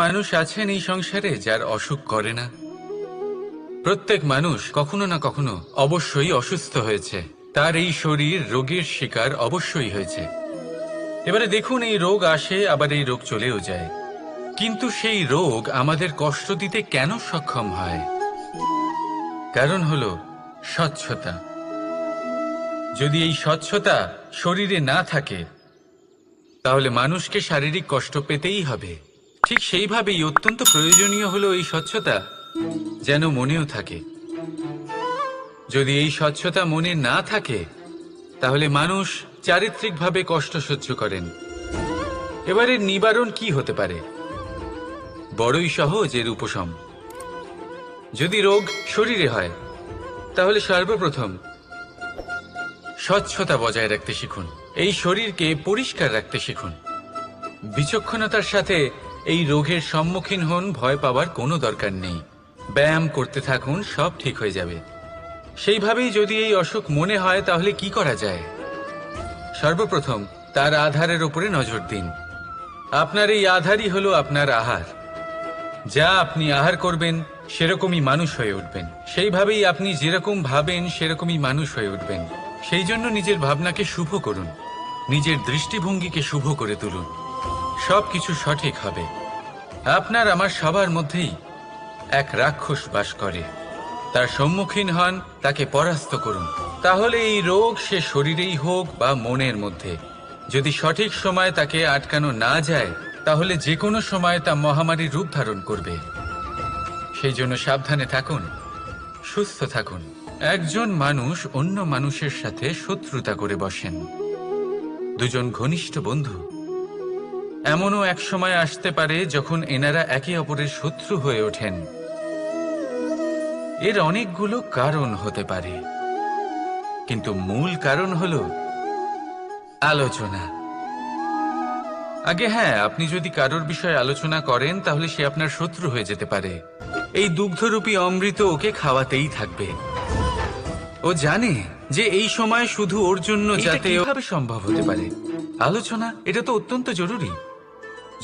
মানুষ আছেন এই সংসারে যার অসুখ করে না? প্রত্যেক মানুষ কখনো না কখনো অবশ্যই অসুস্থ হয়েছে, তার এই শরীর রোগের শিকার অবশ্যই হয়েছে। এবারে দেখুন, এই রোগ আসে আবার এই রোগ চলেও যায়, কিন্তু সেই রোগ আমাদের কষ্ট দিতে কেন সক্ষম হয়? কারণ হলো স্বচ্ছতা। যদি এই স্বচ্ছতা শরীরে না থাকে তাহলে মানুষকে শারীরিক কষ্ট পেতেই হবে। ঠিক সেইভাবেই অত্যন্ত প্রয়োজনীয় হলো এই স্বচ্ছতা যেন মনেও থাকে। যদি এই স্বচ্ছতা মনে না থাকে তাহলে মানুষ চারিত্রিকভাবে কষ্ট সহ্য করেন। এবারে নিবারণ কি হতে পারে? বড়ই সহজ এর উপশম। যদি রোগ শরীরে হয় তাহলে সর্বপ্রথম স্বচ্ছতা বজায় রাখতে শিখুন, এই শরীরকে পরিষ্কার রাখতে শিখুন। বিচক্ষণতার সাথে এই রোগের সম্মুখীন হন, ভয় পাওয়ার কোনো দরকার নেই। ব্যায়াম করতে থাকুন, সব ঠিক হয়ে যাবে। সেইভাবেই যদি এই অসুখ মনে হয় তাহলে কি করা যায়? সর্বপ্রথম তার আধারের উপরে নজর দিন। আপনার এই আধারই হলো আপনার আহার। যা আপনি আহার করবেন সেরকমই মানুষ হয়ে উঠবেন। সেইভাবেই আপনি যেরকম ভাবেন সেরকমই মানুষ হয়ে উঠবেন। সেই জন্য নিজের ভাবনাকে শুভ করুন, নিজের দৃষ্টিভঙ্গিকে শুভ করে তুলুন, সব কিছু সঠিক হবে। আপনার আমার সবার মধ্যেই এক রাক্ষস বাস করে, তার সম্মুখীন হন, তাকে পরাস্ত করুন। তাহলে এই রোগ সে শরীরেই হোক বা মনের মধ্যে, যদি সঠিক সময় তাকে আটকানো না যায় তাহলে যে কোনো সময় তা মহামারীর রূপ ধারণ করবে। সেই জন্য সাবধানে থাকুন, সুস্থ থাকুন। একজন মানুষ অন্য মানুষের সাথে শত্রুতা করে বসেন, দুজন ঘনিষ্ঠ বন্ধু। এমনও এক সময় আসতে পারে যখন এনারা একে অপরের শত্রু হয়ে ওঠেন। এর অনেকগুলো কারণ হতে পারে, কিন্তু মূল কারণ হলো আলোচনা। আগে হ্যাঁ, আপনি যদি কারোর বিষয়ে আলোচনা করেন তাহলে সে আপনার শত্রু হয়ে যেতে পারে। এই দুগ্ধরূপী অমৃত ওকে খাওয়াতেই থাকবে। ও জানে যে এই সময় শুধু ওর জন্য, যাতে কিভাবে সম্ভব হতে পারে আলোচনা। এটা তো অত্যন্ত জরুরি।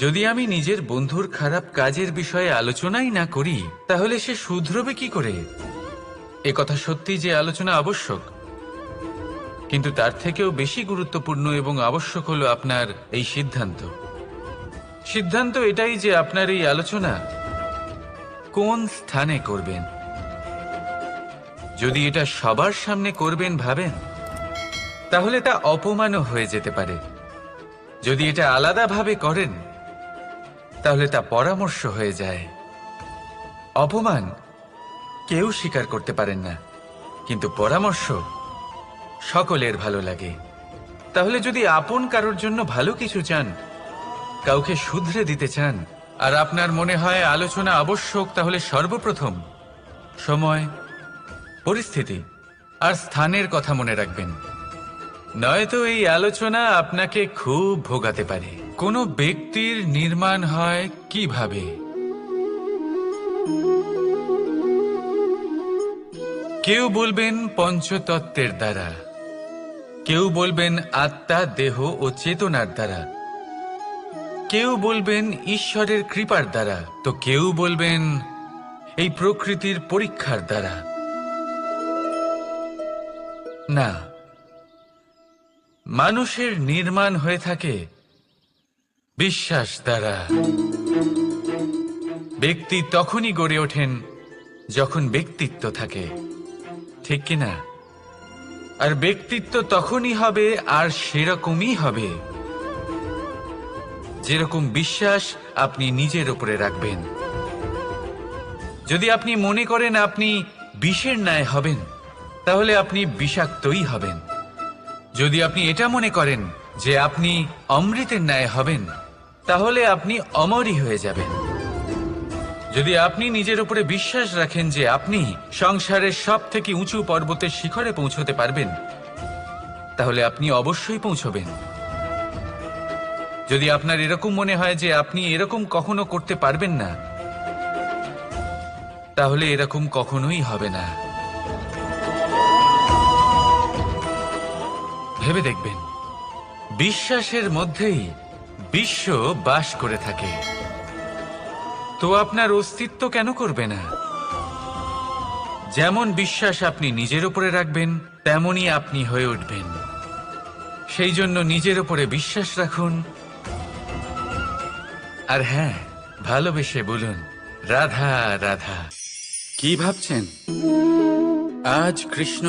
যদি আমি নিজের বন্ধুর খারাপ কাজের বিষয়ে আলোচনাই না করি তাহলে সে শুধরবে কি করে? এ কথা সত্যি যে আলোচনা আবশ্যক, কিন্তু তার থেকেও বেশি গুরুত্বপূর্ণ এবং আবশ্যক হলো আপনার এই সিদ্ধান্ত। সিদ্ধান্ত এটাই যে আপনার এই আলোচনা কোন স্থানে করবেন। যদি এটা সবার সামনে করবেন ভাবেন তাহলে তা অপমানও হয়ে যেতে পারে। যদি এটা আলাদাভাবে করেন তাহলে তা পরামর্শ হয়ে যায়। অপমান কেউ স্বীকার করতে পারেন না, কিন্তু পরামর্শ সকলের ভালো লাগে। তাহলে যদি আপন কারোর জন্য ভালো কিছু চান, কাউকে শুধরে দিতে চান, আর আপনার মনে হয় আলোচনা আবশ্যক, তাহলে সর্বপ্রথম সময়, পরিস্থিতি আর স্থানের কথা মনে রাখবেন। নয়তো এই আলোচনা আপনাকে খুব ভোগাতে পারে। কোনো ব্যক্তির নির্মাণ হয় কিভাবে? কেউ বলবেন পঞ্চতত্ত্বের দ্বারা, কেউ বলবেন আত্মা, দেহ ও চেতনার দ্বারা, কেউ বলবেন ঈশ্বরের কৃপার দ্বারা, তো কেউ বলবেন এই প্রকৃতির পরীক্ষার দ্বারা। না, মানুষের নির্মাণ হয়ে থাকে বিশ্বাস দ্বারা। ব্যক্তি তখনই গড়ে ওঠেন যখন ব্যক্তিত্ব থাকে, ঠিক কিনা? আর ব্যক্তিত্ব তখনই হবে আর সেরকমই হবে যেরকম বিশ্বাস আপনি নিজের উপরে রাখবেন। যদি আপনি মনে করেন আপনি বিষের ন্যায় হবেন তাহলে আপনি বিষাক্তই হবেন। যদি আপনি এটা মনে করেন যে আপনি অমৃতের ন্যায় হবেন তাহলে আপনি অমরই হয়ে যাবেন। যদি আপনি নিজের উপরে বিশ্বাস রাখেন যে আপনি সংসারের সব থেকে উঁচু পর্বতের শিখরে পৌঁছতে পারবেন তাহলে আপনি অবশ্যই পৌঁছবেন। যদি আপনার এরকম মনে হয় যে আপনি এরকম কখনো করতে পারবেন না, তাহলে এরকম কখনোই হবে না। ভেবে দেখবেন, বিশ্বাসের মধ্যেই বিশ্ব বাস করে থাকে। তো আপনার অস্তিত্ব কেন করবে না? যেমন বিশ্বাস আপনি নিজের উপরে রাখবেন, তেমনই আপনি হয়ে উঠবেন। সেই জন্য নিজের উপরে বিশ্বাস রাখুন। আর হ্যাঁ, ভালোবেসে বলুন, রাধা রাধা। কি ভাবছেন? আজ কৃষ্ণ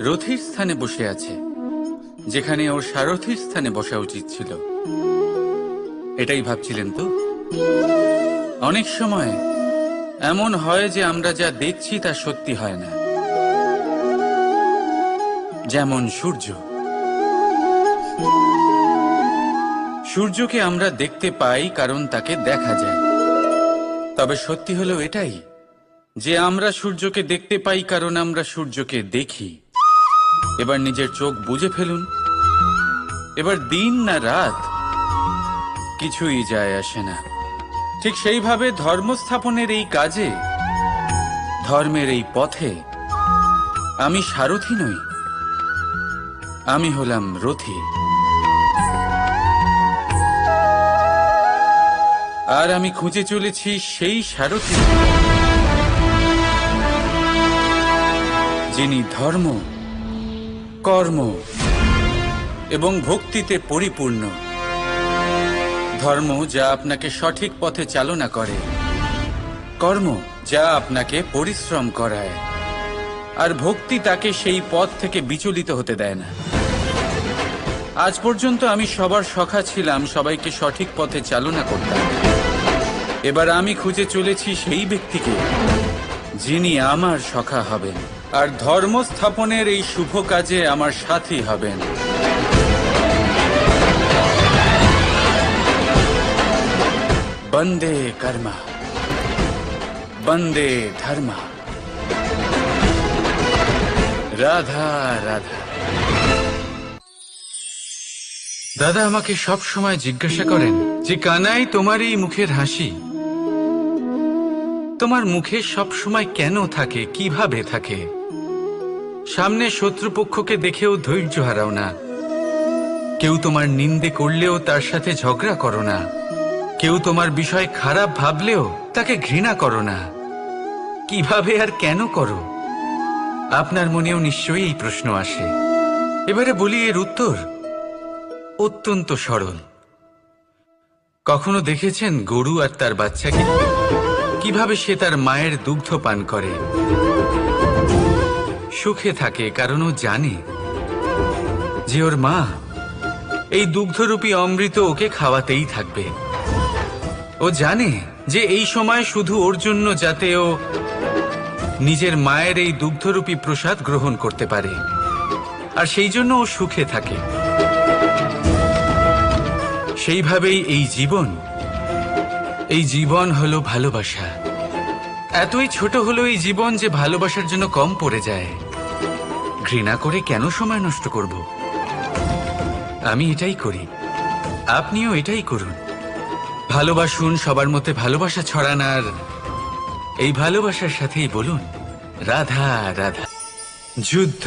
রথীর স্থানে বসে আছে, যেখানে ওর সারথীর স্থানে বসা উচিত ছিল। এটাই ভাবছিলেন তো? অনেক সময় এমন হয় যে আমরা যা দেখছি তা সত্যি হয় না। যেমন সূর্য। সূর্যকে আমরা দেখতে পাই কারণ তাকে দেখা যায়। তবে সত্যি হলো এটাই যে আমরা সূর্যকে দেখতে পাই কারণ আমরা সূর্যকে দেখি। এবার নিজের চোখ বুজে ফেলুন। এবার দিন না রাত কিছুই যায় আসে না। ঠিক সেইভাবে ধর্ম স্থাপনের এই কাজে, ধর্মের এই পথে আমি সারথি নই, আমি হলাম রথী। আর আমি খুঁজে চলেছি সেই সারথি যিনি ধর্ম, কর্ম এবং ভক্তিতে পরিপূর্ণ। ধর্ম যা আপনাকে সঠিক পথে চালনা করে, কর্ম যা আপনাকে পরিশ্রম করায়, আর ভক্তি তাকে সেই পথ থেকে বিচলিত হতে দেয় না। আজ পর্যন্ত আমি সবার সখা ছিলাম, সবাইকে সঠিক পথে চালনা করতাম। এবার আমি খুঁজে চলেছি সেই ব্যক্তিকে যিনি আমার সখা হবেন আর ধর্ম স্থাপনের এই শুভ কাজে আমার সাথী হবেন। বন্দে কর্মা, বন্দে ধর্মা, রাধা রাধা। দাদা আমাকে সব সময় জিজ্ঞাসা করেন যে কানাই, তোমার এই মুখের হাসি, তোমার মুখে সব সময় কেন থাকে, কিভাবে থাকে? সামনে শত্রুপক্ষকে দেখেও ধৈর্য হারাও না, কেউ তোমার নিন্দে করলেও তার সাথে ঝগড়া করো না, কেউ তোমার বিষয় খারাপ ভাবলেও তাকে ঘৃণা করো না। কিভাবে আর কেন করো? আপনার মনেও নিশ্চয়ই এই প্রশ্ন আসে। এবারে বলি, এর উত্তর অত্যন্ত সরল। কখনো দেখেছেন গরু আর তার বাচ্চাকে কিভাবে সে তার মায়ের দুগ্ধ পান করে? সুখে থাকে কারণ ও জানে যে ওর মা এই দুগ্ধরূপী অমৃত ওকে খাওয়াতেই থাকবে। ও জানে যে এই সময় শুধু ওর জন্য, যাতে ও নিজের মায়ের এই দুগ্ধরূপী প্রসাদ গ্রহণ করতে পারে, আর সেই জন্য ও সুখে থাকে। সেইভাবেই এই জীবন হলো ভালোবাসা। এতই ছোট হলো এই জীবন যে ভালোবাসার জন্য কম পড়ে যায়। ঘৃণা করে কেন সময় নষ্ট করব? আমি এটাই করি, আপনিও এটাই করুন। ভালোবাসুন, সবার মধ্যে ভালোবাসা ছড়ান, আর এই ভালোবাসার সাথেই বলুন, রাধা রাধা। যুদ্ধ।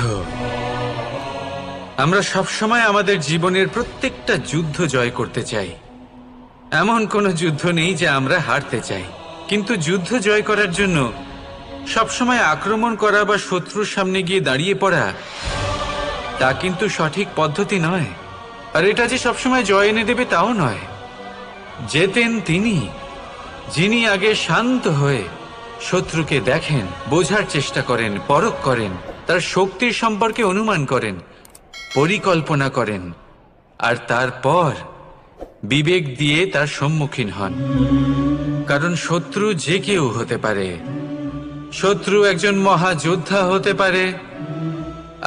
আমরা সবসময় আমাদের জীবনের প্রত্যেকটা যুদ্ধ জয় করতে চাই। এমন কোনো যুদ্ধ নেই যে আমরা হারতে চাই। কিন্তু যুদ্ধ জয় করার জন্য সবসময় আক্রমণ করা বা শত্রুর সামনে গিয়ে দাঁড়িয়ে পড়া, তা কিন্তু সঠিক পদ্ধতি নয়। আর এটা যে সবসময় জয় এনে দেবে তাও নয়। জেতেন তিনি যিনি আগে শান্ত হয়ে শত্রুকে দেখেন, বোঝার চেষ্টা করেন, পরখ করেন, তার শক্তির সম্পর্কে অনুমান করেন, পরিকল্পনা করেন, আর তারপর বিবেক দিয়ে তার সম্মুখীন হন। কারণ শত্রু যে কেউ হতে পারে। শত্রু একজন মহাযোদ্ধা হতে পারে,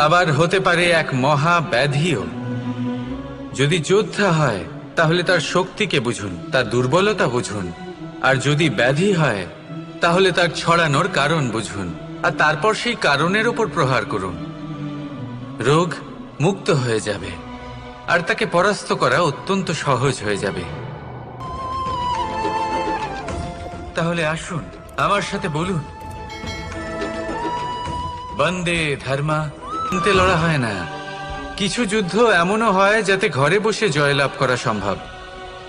আবার হতে পারে এক মহা ব্যাধিও। যদি যোদ্ধা হয় তাহলে তার শক্তিকে বুঝুন, তার দুর্বলতা বুঝুন, আর যদি ব্যাধি হয় তাহলে তার ছড়ানোর কারণ বুঝুন, আর তারপর সেই কারণের উপর প্রহার করুন। রোগ মুক্ত হয়ে যাবে আর তাকে পরাস্ত করা অত্যন্ত সহজ হয়ে যাবে। তাহলে আসুন আমার সাথে বলুন, বন্দে ধর্মা। চিনতে লড়া হয় না। কিছু যুদ্ধ এমনও হয় যাতে ঘরে বসে জয়লাভ করা সম্ভব।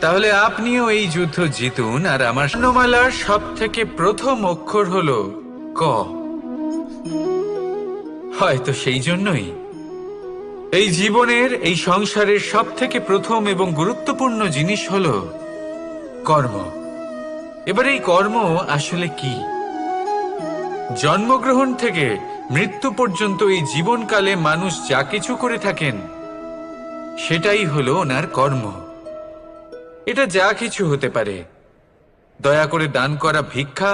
তাহলে আপনিও এই যুদ্ধ জিতুন, আর আমার স্বর্ণমালার সব থেকে প্রথম অক্ষর হলো ক। হয়তো সেই জন্যই এই জীবনের, এই সংসারের সব থেকে প্রথম এবং গুরুত্বপূর্ণ জিনিস হলো কর্ম। এবার এই কর্ম আসলে কি? জন্মগ্রহণ থেকে মৃত্যু পর্যন্ত এই জীবনকালে মানুষ যা কিছু করে থাকেন সেটাই হলো ওনার কর্ম। এটা যা কিছু হতে পারে, দয়া করে দান করা ভিক্ষা,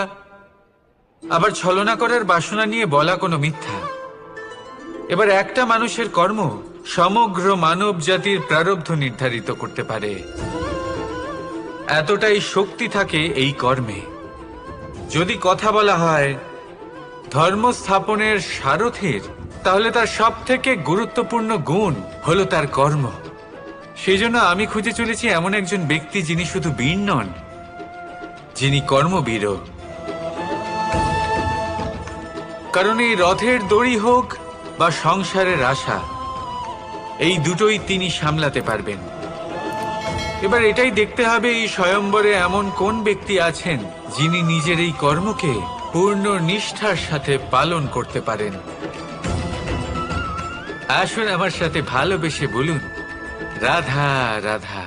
আবার ছলনা করার বাসনা নিয়ে বলা কোনো মিথ্যা। এবার একটা মানুষের কর্ম সমগ্র মানব জাতির প্রারব্ধ নির্ধারিত করতে পারে। এতটাই শক্তি থাকে এই কর্মে। যদি কথা বলা হয় ধর্ম স্থাপনের সারথীর, তাহলে তার সব থেকে গুরুত্বপূর্ণ গুণ হলো তার কর্ম। সেই জন্য আমি খুঁজে চলেছি এমন একজন ব্যক্তি যিনি শুধু বীর নন, যিনি কর্মবীরও। কারণ এই রথের দড়ি হোক বা সংসারের আশা, এই দুটোই তিনি সামলাতে পারবেন। এবার এটাই দেখতে হবে এই স্বয়ম্বরে এমন কোন ব্যক্তি আছেন যিনি নিজের এই কর্মকে পূর্ণ নিষ্ঠার সাথে পালন করতে পারেন। আসুন আমার সাথে ভালোবেসে বলুন, রাধা রাধা।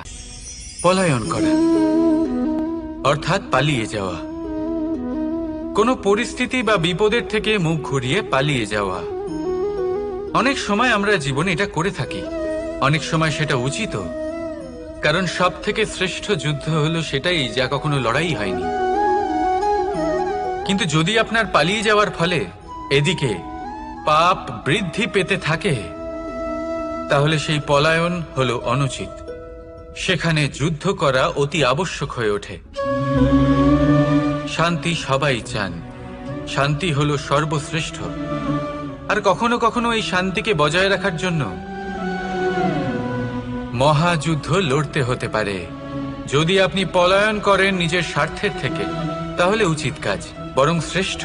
পলায়ন করা অর্থাৎ পালিয়ে যাওয়া, কোনো পরিস্থিতি বা বিপদের থেকে মুখ ঘুরিয়ে পালিয়ে যাওয়া। অনেক সময় আমরা জীবনে এটা করে থাকি, অনেক সময় সেটা উচিত, কারণ সব থেকে শ্রেষ্ঠ যুদ্ধ হলো সেটাই যা কখনো লড়াই হয়নি। কিন্তু যদি আপনার পালিয়ে যাওয়ার ফলে এদিকে পাপ বৃদ্ধি পেতে থাকে, তাহলে সেই পলায়ন হলো অনুচিত। সেখানে যুদ্ধ করা অতি আবশ্যক হয়ে ওঠে। শান্তি সবাই চান, শান্তি হলো সর্বশ্রেষ্ঠ। আর কখনো কখনো এই শান্তিকে বজায় রাখার জন্য মহাযুদ্ধ লড়তে হতে পারে। যদি আপনি পলায়ন করেন নিজের স্বার্থের থেকে, তাহলে উচিত কাজ, বরং শ্রেষ্ঠ।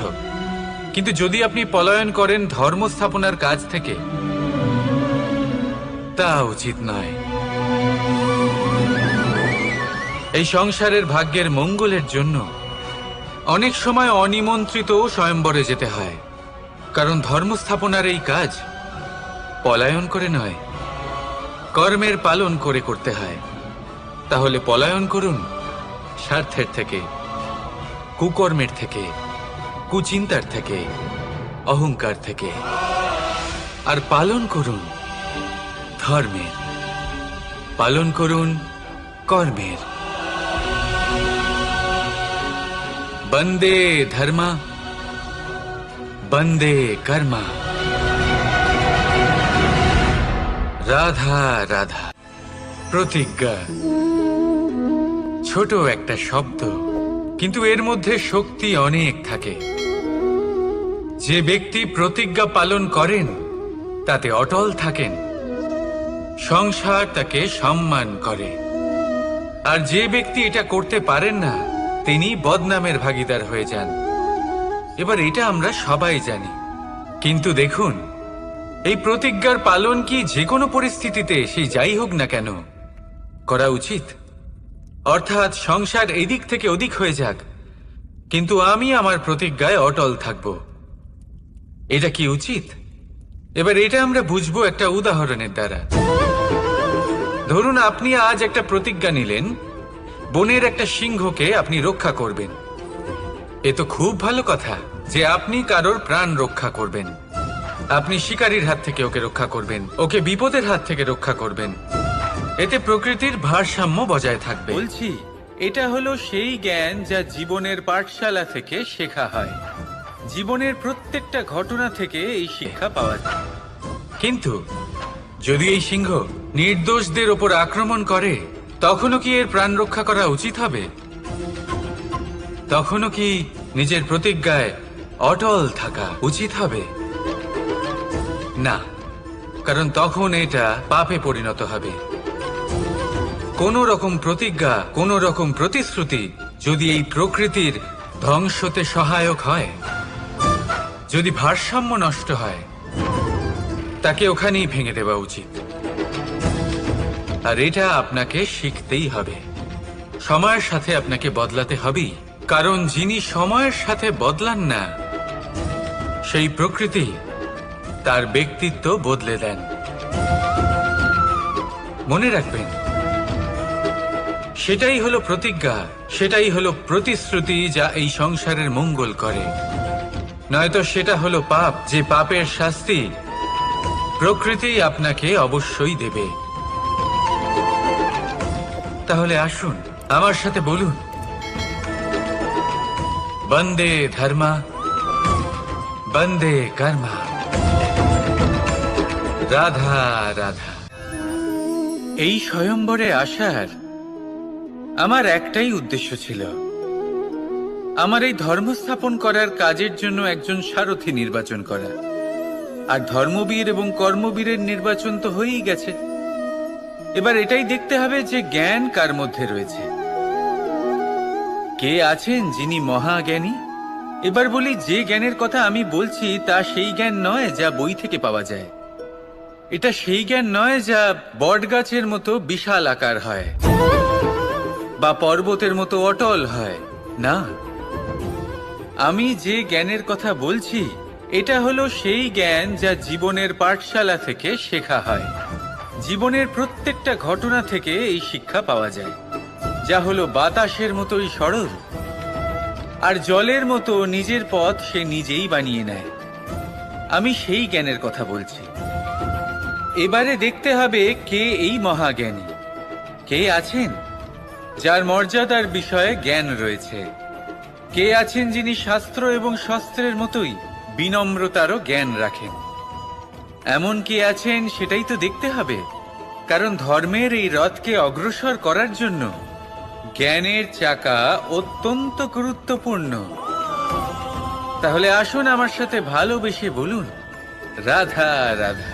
কিন্তু যদি আপনি পলায়ন করেন ধর্ম স্থাপনার কাজ থেকে, তা উচিত নয়। এই সংসারের ভাগ্যের মঙ্গলের জন্য অনেক সময় অনিমন্ত্রিত স্বয়ম্বরে যেতে হয়, কারণ ধর্ম স্থাপনার এই কাজ পলায়ন করে নয়, কর্মের পালন করে করতে হয়। তাহলে পলায়ন করুন স্বার্থের থেকে, কুকর্মের থেকে, কুচিন্তার থেকে, অহংকার থেকে, আর পালন করুন ধর্মের, পালন করুন কর্মের। বন্দে ধর্মা, বন্দে কর্মা। রাধা রাধা। প্রতিজ্ঞা ছোট একটা শব্দ, কিন্তু এর মধ্যে শক্তি অনেক থাকে। যে ব্যক্তি প্রতিজ্ঞা পালন করেন তাতে অটল থাকেন, সংসার তাকে সম্মান করে। আর যে ব্যক্তি এটা করতে পারেন না, তিনি বদনামের ভাগীদার হয়ে যান। এবার এটা আমরা সবাই জানি, কিন্তু দেখুন এই প্রতিজ্ঞার পালন কি যে কোনো পরিস্থিতিতে, সে যাই হোক না কেন, করা উচিত? অর্থাৎ সংসার এদিক থেকে ওদিক হয়ে যাক, কিন্তু আমি আমার প্রতিজ্ঞায় অটল থাকব। এটা কি উচিত? এবার এটা আমরা বুঝবো একটা উদাহরণের দ্বারা। ধরুন আপনি আজ একটা প্রতিজ্ঞা নিলেন, বনের একটা সিংহকে আপনি রক্ষা করবেন। এ তো খুব ভালো কথা যে আপনি কারোর প্রাণ রক্ষা করবেন। আপনি শিকারীর হাত থেকে ওকে রক্ষা করবেন, ওকে বিপদের হাত থেকে রক্ষা করবেন। এতে প্রকৃতির ভারসাম্য বজায় থাকবে। বলছি, এটা হলো সেই জ্ঞান যা জীবনের পাঠশালা থেকে শেখা হয়। জীবনের প্রত্যেকটা ঘটনা থেকে এই শিক্ষা পাওয়া যায়। কিন্তু যদি এই সিংহ নির্দোষদের ওপর আক্রমণ করে, তখনও কি এর প্রাণ রক্ষা করা উচিত হবে? তখনও কি নিজের প্রতিজ্ঞায় অটল থাকা উচিত হবে? না, কারণ তখন এটা পাপে পরিণত হবে। কোন রকম প্রতিজ্ঞা, কোন রকম প্রতিশ্রুতি যদি এই প্রকৃতির ধ্বংসতে সহায়ক হয়, যদি ভারসাম্য নষ্ট হয়, তাকে ওখানেই ভেঙে দেওয়া উচিত। আর এটা আপনাকে শিখতেই হবে। সময়ের সাথে আপনাকে বদলাতে হবেই, কারণ যিনি সময়ের সাথে বদলান না সেই প্রকৃতি তার ব্যক্তিত্ব বদলে দেন। মনে রাখবেন, সেটাই হলো প্রতিজ্ঞা, সেটাই হলো প্রতিশ্রুতি যা এই সংসারের মঙ্গল করে। নয়তো সেটা হলো পাপ, যে পাপের শাস্তি প্রকৃতি আপনাকে অবশ্যই দেবে। তাহলে আসুন আমার সাথে বলুন, বন্দে ধর্মা বন্দে কর্মা, রাধা রাধা। এই স্বয়ম্বরে আসার আমার একটাই উদ্দেশ্য ছিল, আমার এই ধর্ম স্থাপন করার কাজের জন্য একজন সারথি নির্বাচন করা। আর ধর্মবীর এবং কর্মবীরের নির্বাচন তো হয়েই গেছে। এবার এটাই দেখতে হবে যে জ্ঞান কার মধ্যে রয়েছে, কে আছেন যিনি মহাজ্ঞানী। এবার বলি, যে জ্ঞানের কথা আমি বলছি তা সেই জ্ঞান নয় যা বই থেকে পাওয়া যায়। এটা সেই জ্ঞান নয় যা বটগাছের মতো বিশাল আকার হয় বা পর্বতের মতো অটল হয়। না, আমি যে জ্ঞানের কথা বলছি এটা হলো সেই জ্ঞান যা জীবনের পাঠশালা থেকে শেখা হয়। জীবনের প্রত্যেকটা ঘটনা থেকে এই শিক্ষা পাওয়া যায়, যা হলো বাতাসের মতোই সরল আর জলের মতো নিজের পথ সে নিজেই বানিয়ে নেয়। আমি সেই জ্ঞানের কথা বলছি। এবারে দেখতে হবে কে এই মহাজ্ঞানী, কে আছেন যার মর্যাদার বিষয়ে জ্ঞান রয়েছে, কে আছেন যিনি শাস্ত্র এবং শস্ত্রের মতোই বিনম্রতারও জ্ঞান রাখেন। এমন কে আছেন সেটাই তো দেখতে হবে, কারণ ধর্মের এই রথকে অগ্রসর করার জন্য জ্ঞানের চাকা অত্যন্ত গুরুত্বপূর্ণ। তাহলে আসুন আমার সাথে ভালোবেসে বলুন, রাধা রাধা।